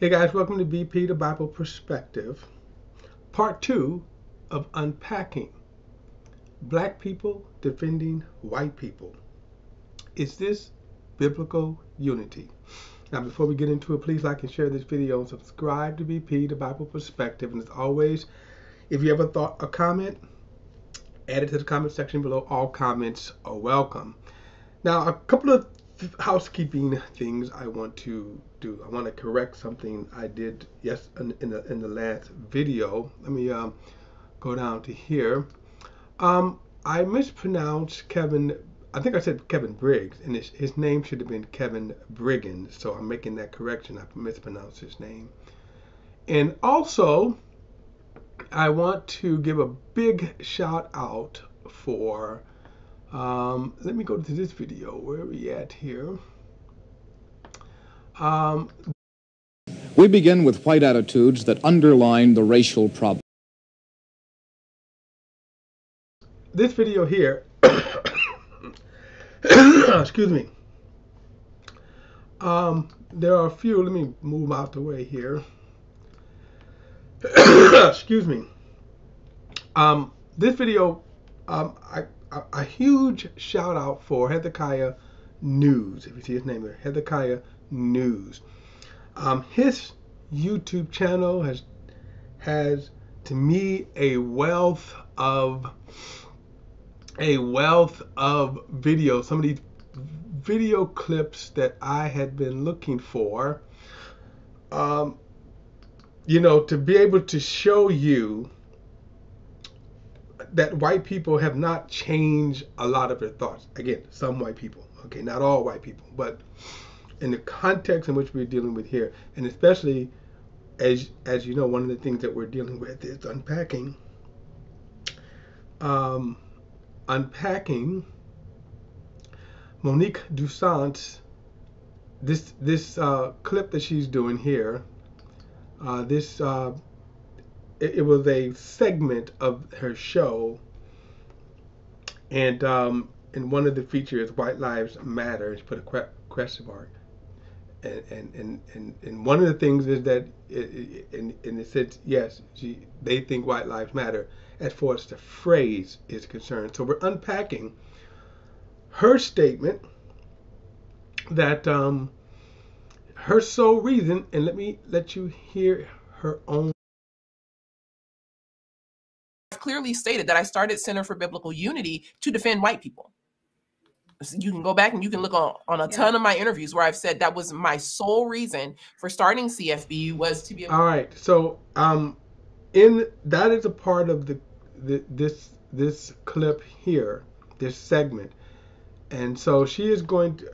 Hey guys, welcome to BP, the Bible Perspective, part 2 of Unpacking. Black people defending white people. Is this biblical unity? Now before we get into it, please like and share this video and subscribe to BP, the Bible Perspective. And as always, if you have a thought or comment, add it to the comment section below. All comments are welcome. Now a couple of housekeeping things I want to do. I want to correct something I did in the last video. Let me go down to here. I mispronounced Kevin. I think I said Kevin Briggs, and his name should have been Kevin Briggins. So I'm making that correction. I mispronounced his name. And also, I want to give a big shout out for. Let me go to this video. Where are we at here? We begin with white attitudes that underline the racial problem. This video here, excuse me. There are a few. Let me move out the way here. Excuse me. This video, a huge shout out for Hezekiah News. If you see his name here, Hezekiah News. His YouTube channel has to me a wealth of videos. Some of these video clips that I had been looking for. To be able to show you that white people have not changed a lot of their thoughts. Again, some white people, okay, not all white people, but in the context in which we're dealing with here, and especially as you know, one of the things that we're dealing with is unpacking. Unpacking Monique Duson's this clip that she's doing here. It was a segment of her show, and one of the features, White Lives Matter, she put a question mark, and one of the things is that it said yes, they think White Lives Matter as far as the phrase is concerned. So we're unpacking her statement that her sole reason, and let me let you hear her own. Clearly stated that I started Center for Biblical Unity to defend white people. So you can go back and you can look on a ton of my interviews where I've said that was my sole reason for starting CFBU was to be able. All right, so that is a part of this clip here, this segment, and so she is going to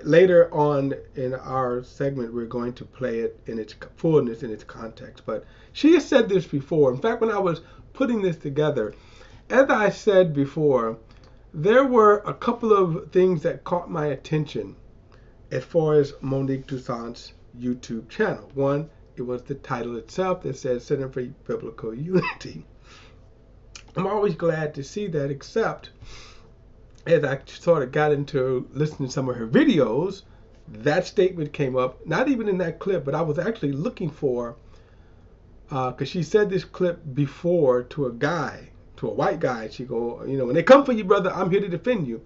later on in our segment we're going to play it in its fullness, in its context. But she has said this before. In fact, when I was putting this together, as I said before, there were a couple of things that caught my attention as far as Monique Duson's YouTube channel. One, it was the title itself that says Center for Biblical Unity. I'm always glad to see that, except as I sort of got into listening to some of her videos, that statement came up, not even in that clip, but I was actually looking for, because she said this clip before to a white guy. She go, when they come for you, brother, I'm here to defend you.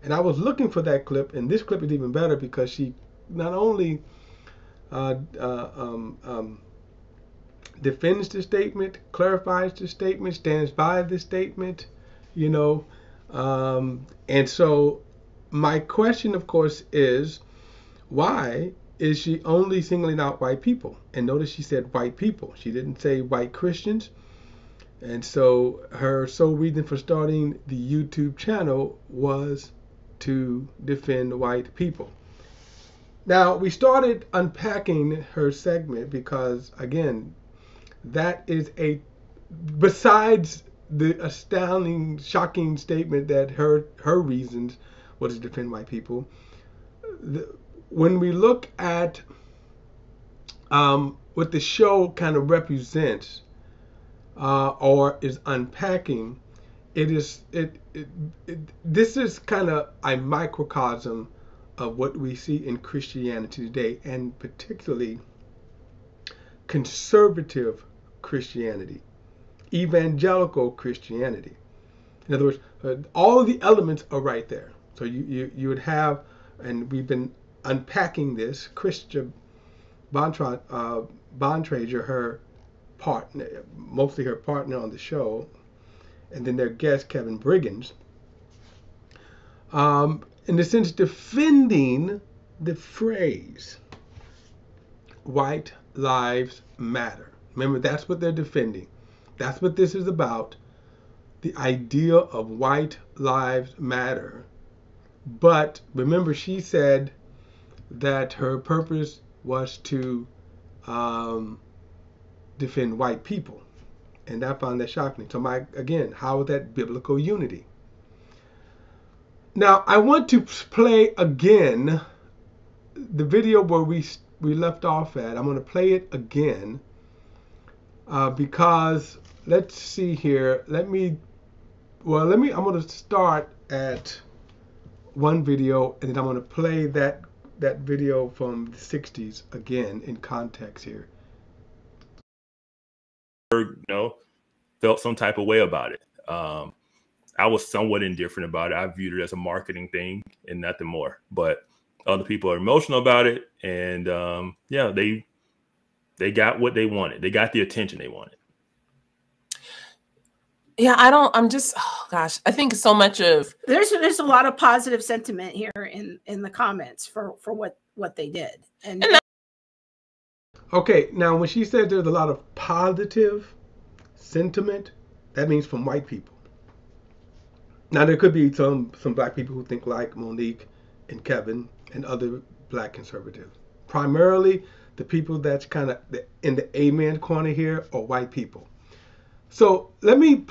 And I was looking for that clip, and this clip is even better because she not only defends the statement, clarifies the statement, stands by the statement, and so my question, of course, is why is she only singling out white people? And notice she said white people. She didn't say white Christians. And so her sole reason for starting the YouTube channel was to defend white people. Now, we started unpacking her segment because, again, that is besides the astounding, shocking statement that her reasons was to defend white people, when we look at what the show kind of represents or is unpacking, this is kind of a microcosm of what we see in Christianity today, and particularly conservative Christianity, evangelical Christianity. In other words, all of the elements are right there. So you would have, and we've been unpacking this, Christian Bontrager, her partner, mostly her partner on the show, and then their guest, Kevin Briggins, in a sense defending the phrase, white lives matter. Remember, that's what they're defending. That's what this is about. The idea of white lives matter. But remember, she said that her purpose was to defend white people. And I found that shocking. So again, how is that biblical unity? Now, I want to play again the video where we left off at. I'm going to play it again because let's see here. I'm going to start at one video, and then I'm going to play that video from the 60s again in context here. Felt some type of way about it. I was somewhat indifferent about it. I viewed it as a marketing thing and nothing more. But other people are emotional about it, and yeah, they got what they wanted. They got the attention they wanted. Yeah, oh gosh, I think so much of there's a lot of positive sentiment here in the comments for what they did. And okay, now when she says there's a lot of positive sentiment, that means from white people. Now there could be some black people who think like Monique and Kevin and other black conservatives. Primarily, the people that's kind of in the amen corner here are white people. So let me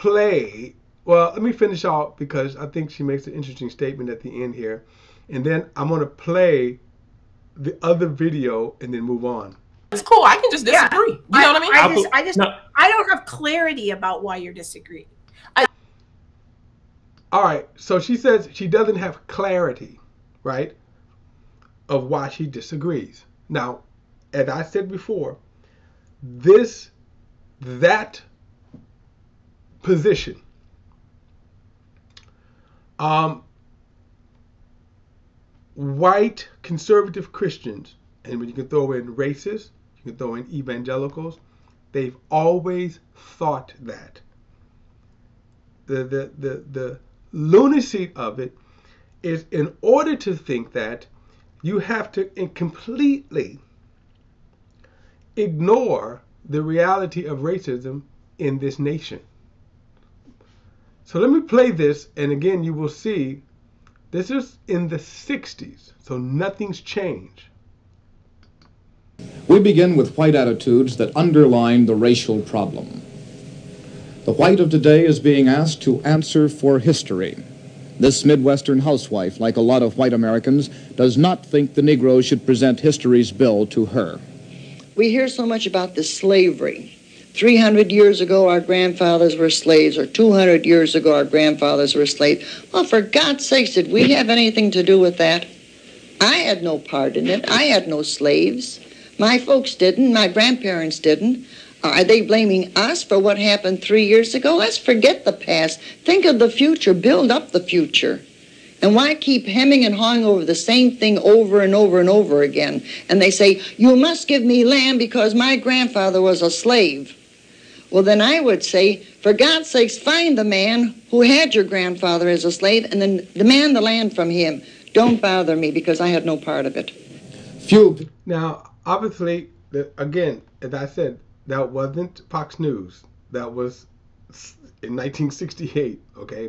finish out because I think she makes an interesting statement at the end here. And then I'm going to play the other video and then move on. It's cool. I can just disagree. You know what I mean? I don't have clarity about why you're disagreeing. All right. So she says she doesn't have clarity, right, of why she disagrees. Now, as I said before, that position, white conservative Christians, and when you can throw in racists, you can throw in evangelicals, they've always thought that. The lunacy of it is, in order to think that, you have to completely ignore the reality of racism in this nation. So let me play this, and again, you will see this is in the 60s, so nothing's changed. We begin with white attitudes that underline the racial problem. The white of today is being asked to answer for history. This Midwestern housewife, like a lot of white Americans, does not think the Negro should present history's bill to her. We hear so much about the slavery. 300 years ago, our grandfathers were slaves, or 200 years ago, our grandfathers were slaves. Well, for God's sakes, did we have anything to do with that? I had no part in it. I had no slaves. My folks didn't. My grandparents didn't. Are they blaming us for what happened 3 years ago? Let's forget the past. Think of the future. Build up the future. And why keep hemming and hawing over the same thing over and over and over again? And they say, you must give me land because my grandfather was a slave. Well, then I would say, for God's sakes, find the man who had your grandfather as a slave and then demand the land from him. Don't bother me because I had no part of it. Now, obviously, again, as I said, that wasn't Fox News. That was in 1968, okay?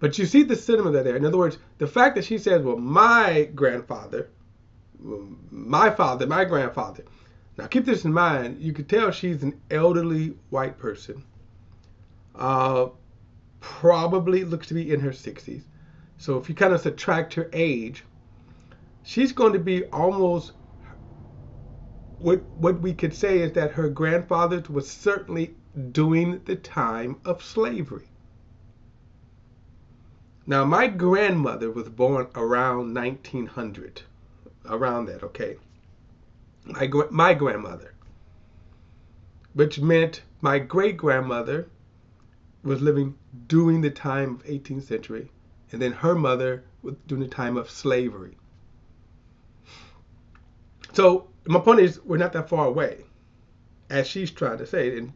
But you see the sentiment there. In other words, the fact that she says, well, my grandfather, my father, my grandfather. Now, keep this in mind. You could tell she's an elderly white person. Probably looks to be in her 60s. So if you kind of subtract her age, she's going to be almost, what we could say is that her grandfather was certainly during the time of slavery. Now, my grandmother was born around 1900, around that, okay? My grandmother. which meant my great-grandmother was living during the time of 18th century, and then her mother was during the time of slavery. So my point is, we're not that far away, as she's trying to say,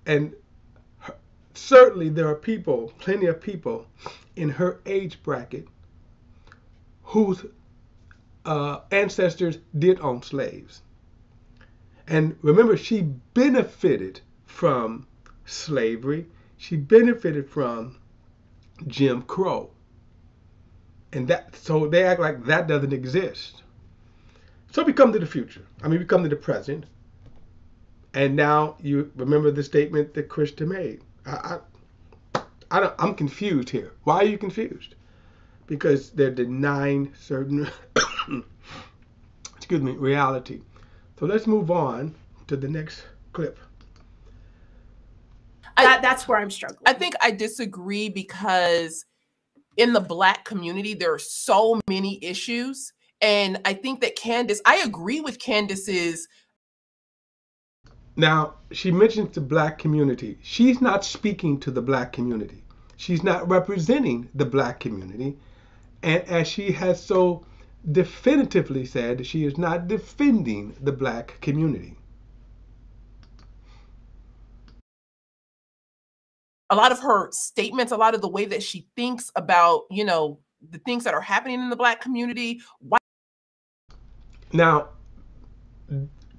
and certainly there are people, plenty of people, in her age bracket whose ancestors did own slaves. And remember, she benefited from slavery. She benefited from Jim Crow. And that, so they act like that doesn't exist. So we come to the future. I mean, we come to the present. And now you remember the statement that Krista made. I'm confused here. Why are you confused? Because they're denying certain, excuse me, reality. So let's move on to the next clip. That's where I'm struggling. I think I disagree because in the Black community, there are so many issues. And I think that Candace, I agree with Candace's. Now, she mentions the Black community. She's not speaking to the Black community. She's not representing the Black community. And as she has so definitively said, she is not defending the Black community. A lot of her statements, a lot of the way that she thinks about, you know, the things that are happening in the Black community. Now,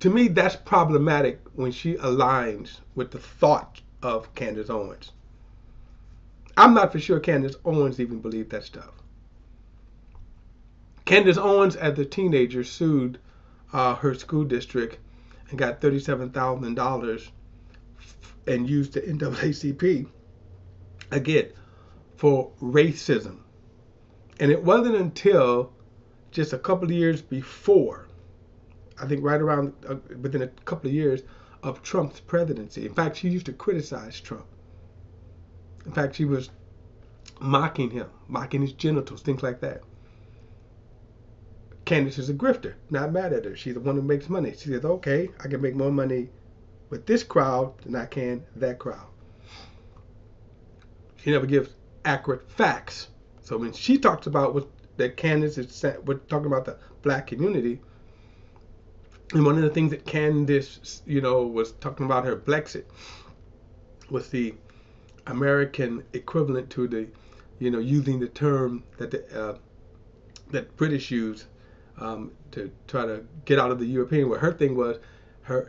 to me, that's problematic when she aligns with the thought of Candace Owens. I'm not for sure Candace Owens even believed that stuff. Candace Owens, as a teenager, sued her school district and got $37,000 and used the NAACP, again, for racism. And it wasn't until just a couple of years before, I think right around within a couple of years of Trump's presidency. In fact, she used to criticize Trump. In fact, she was mocking him, mocking his genitals, things like that. Candace is a grifter, not mad at her. She's the one who makes money. She says, okay, I can make more money with this crowd than I can that crowd. She never gives accurate facts. So when she talks about what that Candace is we're talking about the Black community, and one of the things that Candace, you know, was talking about her Blexit was the American equivalent to the, you know, using the term that the that British use to try to get out of the European. What her thing was,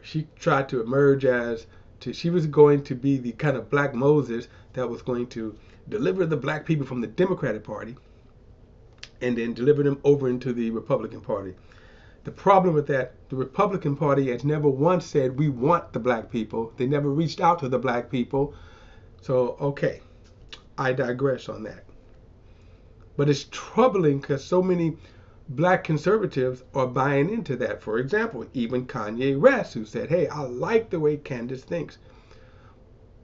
she tried to emerge she was going to be the kind of Black Moses that was going to deliver the Black people from the Democratic Party and then deliver them over into the Republican Party. The problem with that, the Republican Party has never once said we want the Black people. They never reached out to the Black people. So, okay, I digress on that. But it's troubling because so many Black conservatives are buying into that. For example, even Kanye West, who said, hey, I like the way Candace thinks.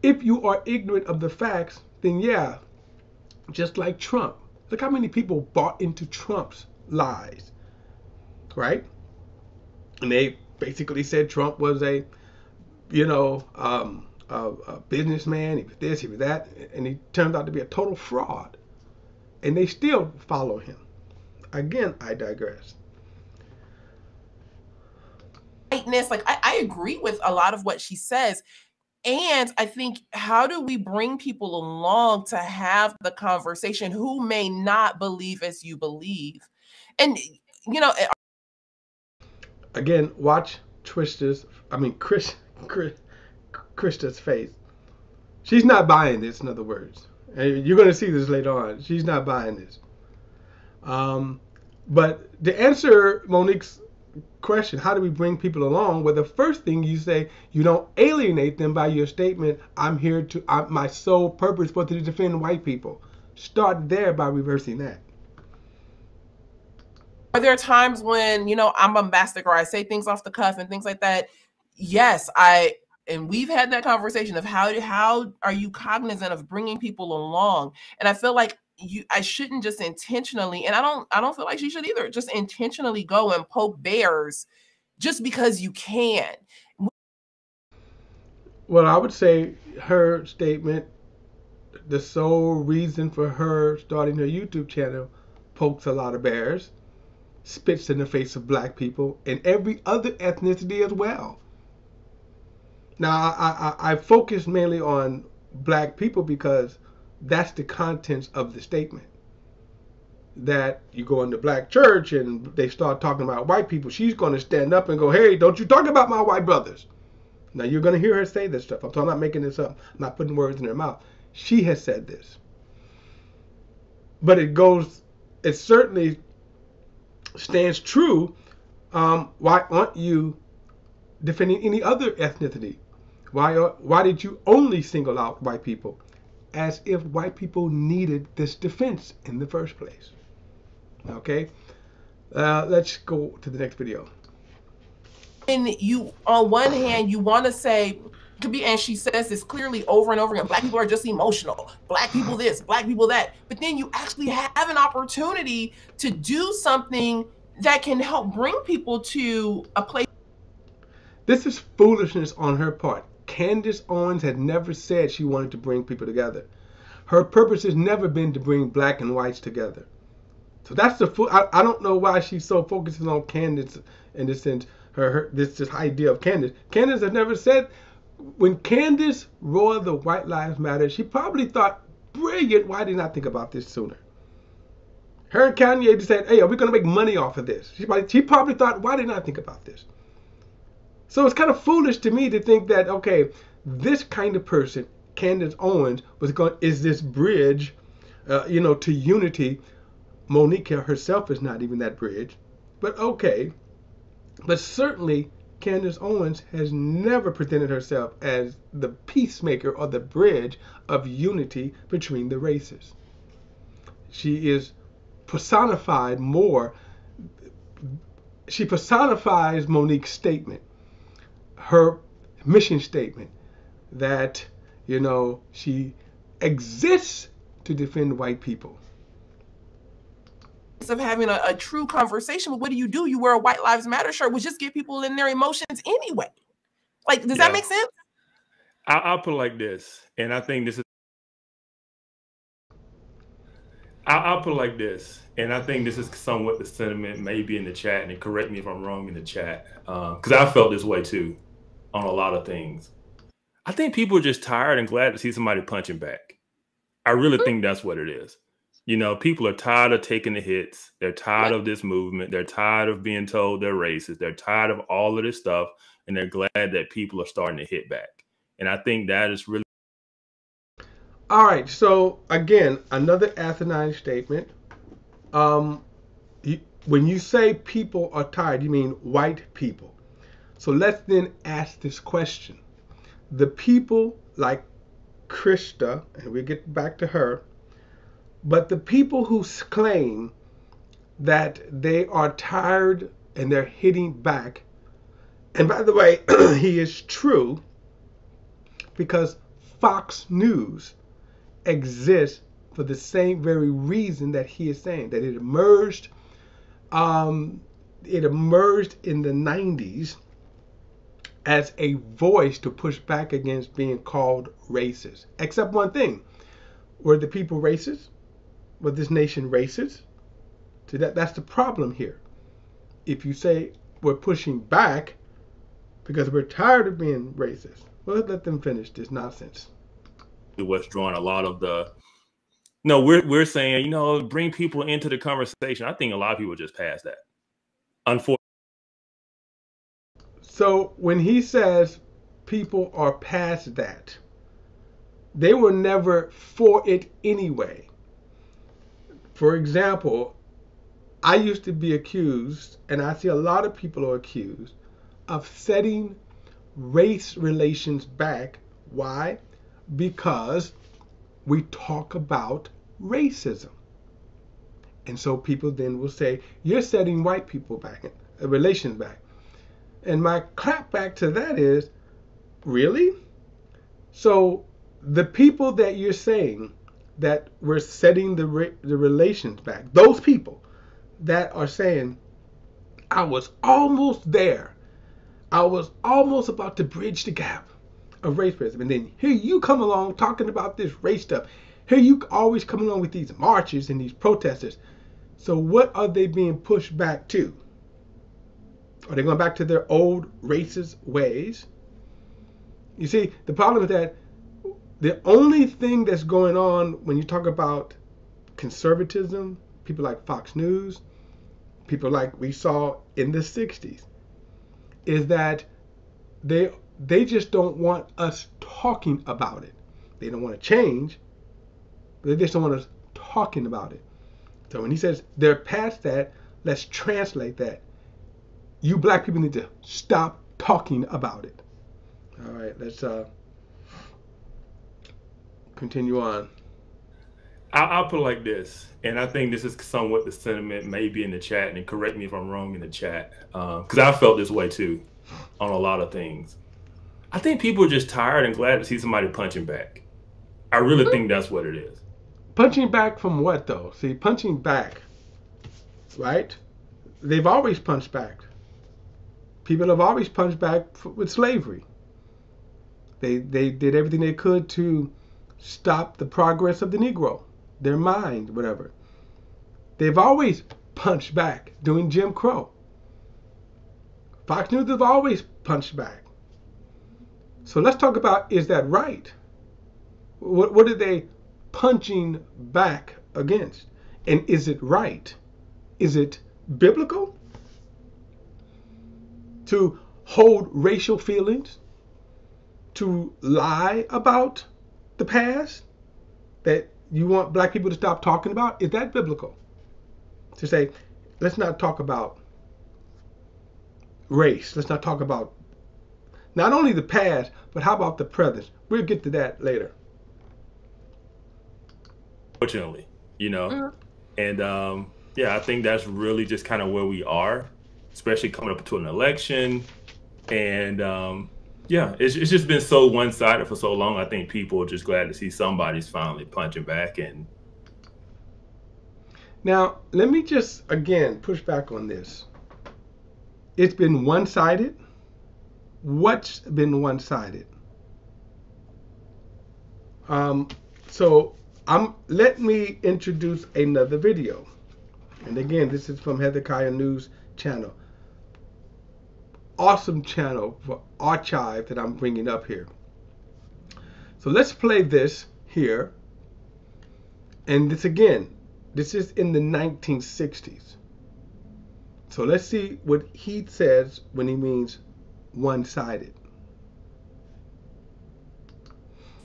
If you are ignorant of the facts, then yeah, just like Trump. Look how many people bought into Trump's lies, right? And they basically said Trump was a businessman. He was this, he was that, and he turned out to be a total fraud. And they still follow him. Again, I digress. Like I agree with a lot of what she says. And I think, how do we bring people along to have the conversation who may not believe as you believe? And, you know, again, watch Krista's face. She's not buying this, in other words. And you're going to see this later on. She's not buying this. But to answer Monique's question, how do we bring people along? Well, the first thing you say, you don't alienate them by your statement, my sole purpose was to defend white people. Start there by reversing that. Are there times when, you know, I'm bombastic or I say things off the cuff and things like that? Yes, and we've had that conversation of how are you cognizant of bringing people along? And I feel like I shouldn't just intentionally, and I don't feel like she should either, just intentionally go and poke bears just because you can. Well, I would say her statement, the sole reason for her starting her YouTube channel, pokes a lot of bears, spits in the face of black people and every other ethnicity as well. Now, I focus mainly on black people because that's the contents of the statement. That you go into black church and they start talking about white people, she's going to stand up and go, hey, don't you talk about my white brothers. Now, you're going to hear her say this stuff. I'm not making this up. I'm not putting words in her mouth. She has said this. But it certainly stands true. Why aren't you defending any other ethnicity? Why did you only single out white people? As if white people needed this defense in the first place. Okay? Let's go to the next video. And you, on one hand, you want to say, could be, and she says this clearly over and over again, black people are just emotional, black people this, black people that. But then you actually have an opportunity to do something that can help bring people to a place. This is foolishness on her part. Candace Owens had never said she wanted to bring people together. Her purpose has never been to bring black and whites together. So that's I don't know why she's so focused on Candace in this sense. This idea of Candace. Candace has never said, when Candace roared the White Lives Matter, she probably thought, brilliant, why didn't I think about this sooner? Her and Kanye just said, hey, are we going to make money off of this? She probably thought, why didn't I think about this? So it's kind of foolish to me to think that, okay, this kind of person, Candace Owens, is this bridge, to unity. Monique herself is not even that bridge. But okay. But certainly, Candace Owens has never presented herself as the peacemaker or the bridge of unity between the races. She is personified more. She personifies Monique's statement, her mission statement, that, she exists to defend white people. Of having a true conversation, but what do? You wear a White Lives Matter shirt, which just get people in their emotions anyway. Like, does that make sense? I'll put it like this, and I think this is. I'll put it like this, and I think this is somewhat the sentiment maybe in the chat, and correct me if I'm wrong in the chat, because I felt this way too on a lot of things. I think people are just tired and glad to see somebody punching back. I really think that's what it is. People are tired of taking the hits. They're tired of this movement. They're tired of being told they're racist. They're tired of all of this stuff, and they're glad that people are starting to hit back. And I think that is really. All right. So again, another asinine statement. When you say people are tired, you mean white people. So let's then ask this question. The people like Krista, and we'll get back to her, but the people who claim that they are tired and they're hitting back, and by the way, he is true, because Fox News exists for the same very reason that he is saying, that it emerged in the 90s as a voice to push back against being called racist. Except one thing, were the people racist? Was this nation racist? So that's the problem here. If you say we're pushing back because we're tired of being racist, well, let's let them finish this nonsense. What's drawing a lot of the. No, we're saying, bring people into the conversation. I think a lot of people just pass that. Unfortunately. So when he says people are past that, they were never for it anyway. For example, I used to be accused, and I see a lot of people are accused, of setting race relations back. Why? Because we talk about racism. And so people then will say, you're setting white people back, relations back. And my clap back to that is, really? So the people that you're saying that we're setting the relations back, those people that are saying, I was almost there, I was almost about to bridge the gap, of racism. And then here you come along talking about this race stuff. Here you always come along with these marches and these protesters. So what are they being pushed back to? Are they going back to their old racist ways? You see, the problem is that the only thing that's going on when you talk about conservatism, people like Fox News, people like we saw in the 60s, is that they just don't want us talking about it. They don't want to change, but they just don't want us talking about it. So when he says they're past that, let's translate that. You black people need to stop talking about it. All right, let's continue on. I'll put it like this, and I think this is somewhat the sentiment maybe in the chat, and correct me if I'm wrong in the chat, because I felt this way too on a lot of things. I think people are just tired and glad to see somebody punching back. I really think that's what it is. Punching back from what, though? See, punching back, right? They've always punched back. People have always punched back with slavery. They did everything they could to stop the progress of the Negro, their mind, whatever. They've always punched back during Jim Crow. Fox News have always punched back. So let's talk about, is that right? What are they punching back against? And is it right? Is it biblical to hold racial feelings, to lie about the past that you want black people to stop talking about? Is that biblical? To say, let's not talk about race. Let's not talk about not only the past, but how about the present? We'll get to that later. Fortunately, you know, and yeah, I think that's really just kind of where we are, especially coming up to an election. And yeah, it's just been so one-sided for so long. I think people are just glad to see somebody's finally punching back. And now, let me just, again, push back on this. It's been one-sided. What's been one-sided? Let me introduce another video. And again, this is from Hezekiah News channel. Awesome channel for archive that I'm bringing up here. So let's play this here. And this again, this is in the 1960s. So let's see what he says when he means one-sided.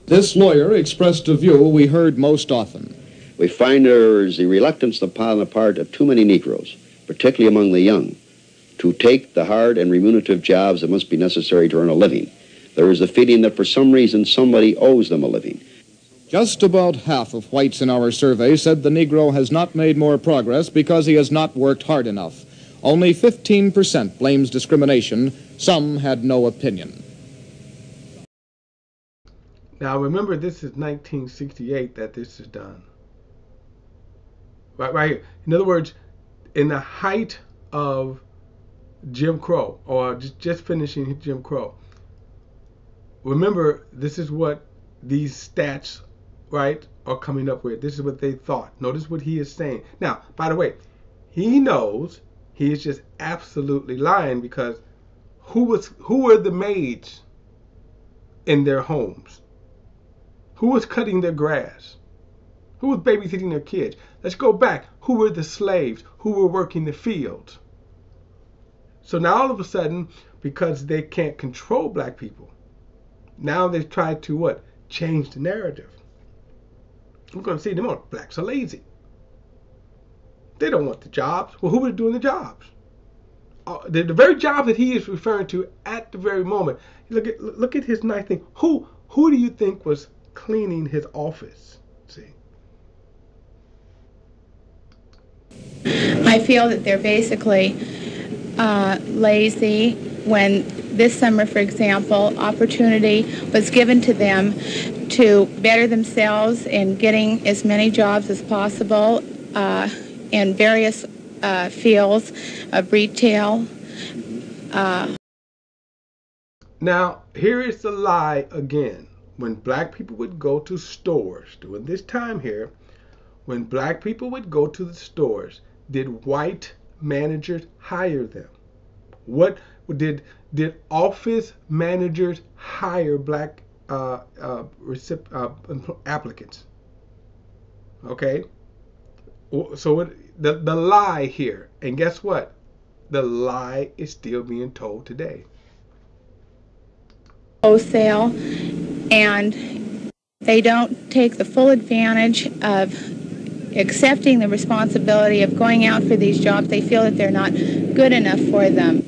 This lawyer expressed a view we heard most often. We find there is a reluctance upon the part of too many Negroes, particularly among the young, to take the hard and remunerative jobs that must be necessary to earn a living. There is a feeling that for some reason somebody owes them a living. Just about half of whites in our survey said the Negro has not made more progress because he has not worked hard enough. Only 15% blames discrimination. Some had no opinion. Now remember, this is 1968 that this is done. Right here. In other words, in the height of Jim Crow, or just finishing Jim Crow. Remember, this is what these stats, right, are coming up with. This is what they thought. Notice what he is saying. Now, by the way, he knows he is just absolutely lying, because who were the maids in their homes? Who was cutting their grass? Who was babysitting their kids? Let's go back. Who were the slaves? Who were working the fields? So now all of a sudden, because they can't control black people, now they've tried to what? Change the narrative. We're going to see them on. Blacks are lazy. They don't want the jobs. Well, who was doing the jobs? The very job that he is referring to at the very moment. Look at his nice thing. Who do you think was cleaning his office? See. I feel that they're basically lazy. When this summer, for example, opportunity was given to them to better themselves in getting as many jobs as possible in various fields of retail. Now, here is the lie again. When black people would go to stores during this time here, when black people would go to the stores, did white managers hire them? What did office managers hire black applicants? Okay, so the lie here, and guess what? The lie is still being told today. Wholesale, and they don't take the full advantage of accepting the responsibility of going out for these jobs. They feel that they're not good enough for them.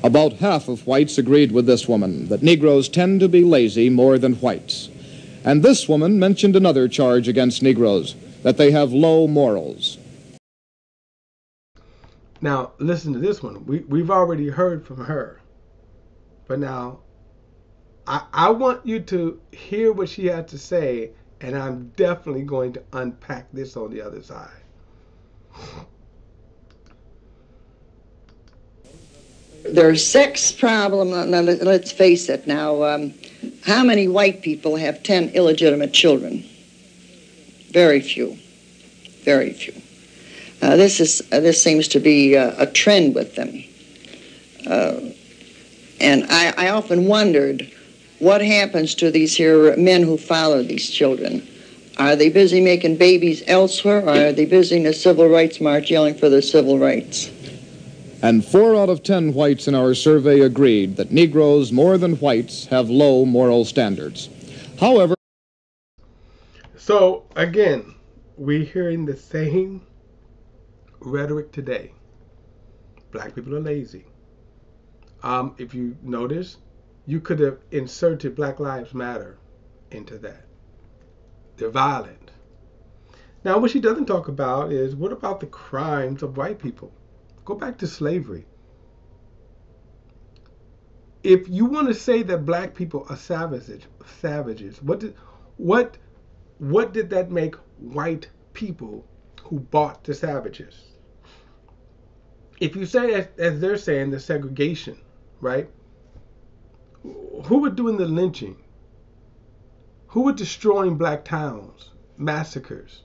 About half of whites agreed with this woman that Negroes tend to be lazy more than whites. And this woman mentioned another charge against Negroes, that they have low morals. Now, listen to this one. We've already heard from her. But now, I want you to hear what she had to say, and I'm definitely going to unpack this on the other side. Their sex problem, let's face it now, how many white people have 10 illegitimate children? Very few. Very few. This seems to be a trend with them. And I often wondered, what happens to these here men who follow these children? Are they busy making babies elsewhere, or are they busy in the civil rights march yelling for their civil rights? And 4 out of 10 whites in our survey agreed that Negroes, more than whites, have low moral standards. However... So, again, we're hearing the same rhetoric today. Black people are lazy. If you notice, you could have inserted Black Lives Matter into that. They're violent. Now, what she doesn't talk about is, what about the crimes of white people? Go back to slavery. If you want to say that black people are savages, what did that make white people who bought the savages? If you say, as they're saying, the segregation, right? Who were doing the lynching? Who were destroying black towns, massacres?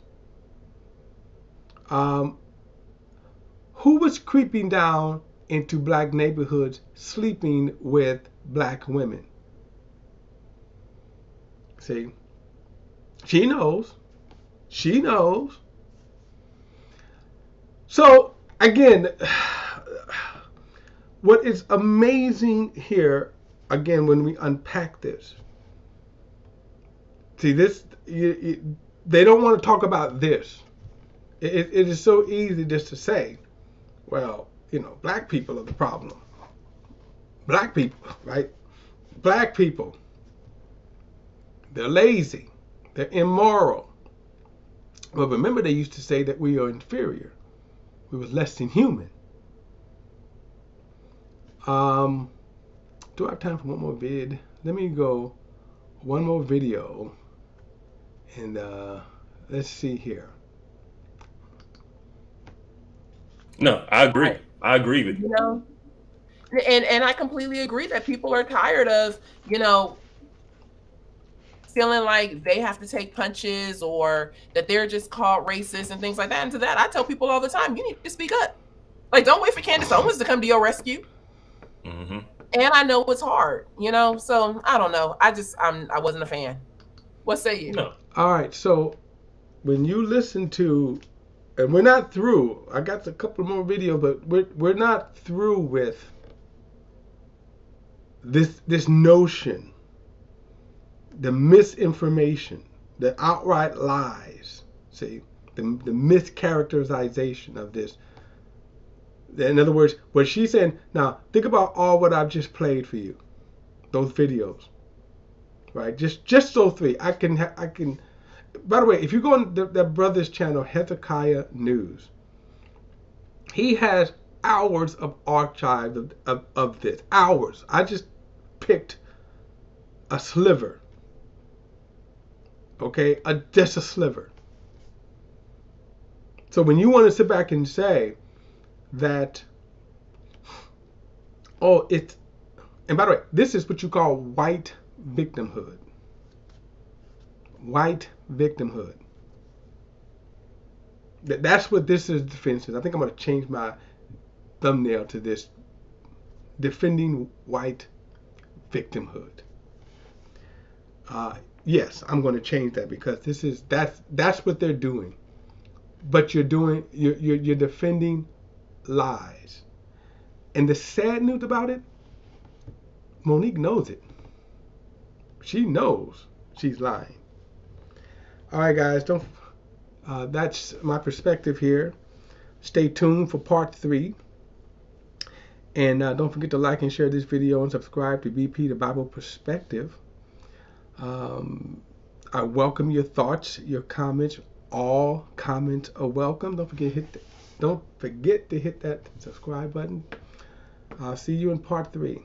Who was creeping down into black neighborhoods, sleeping with black women? See, she knows. She knows. So, again, what is amazing here, again, when we unpack this, see, this, they don't want to talk about this. It is so easy just to say, well, you know, black people are the problem. Black people, right? Black people, they're lazy. They're immoral. But remember, they used to say that we are inferior. We were less than human. Do I have time for one more vid? Let me go one more video. And let's see here. No, I agree. I agree with you. You know, and I completely agree that people are tired of, you know, feeling like they have to take punches or that they're just called racist and things like that. And to that, I tell people all the time, you need to speak up. Like, don't wait for Candace Owens to come to your rescue. Mm-hmm. And I know it's hard, you know, so I don't know. I wasn't a fan. What say you? No. All right, so when you listen to, and we're not through. I got a couple more videos, but we're not through with this notion, the misinformation, the outright lies. See, the mischaracterization of this. In other words, what she's saying. Now, think about all what I've just played for you, those videos, right? Just those 3. I can. By the way, if you go on the brother's channel, Hezekiah News, he has hours of archive of this. Hours. I just picked a sliver. Okay? Just a sliver. So when you want to sit back and say that, oh, And by the way, this is what you call white victimhood. White victimhood. That's what this is defense is. I think I'm going to change my thumbnail to this. Defending white victimhood. Yes, I'm going to change that because that's what they're doing. But you're defending lies. And the sad news about it, Monique knows it. She knows she's lying. All right, guys, that's my perspective here. Stay tuned for part 3. And don't forget to like and share this video and subscribe to BP, the Bible Perspective. I welcome your thoughts, your comments. All comments are welcome. Don't forget to hit that subscribe button. I'll see you in part 3.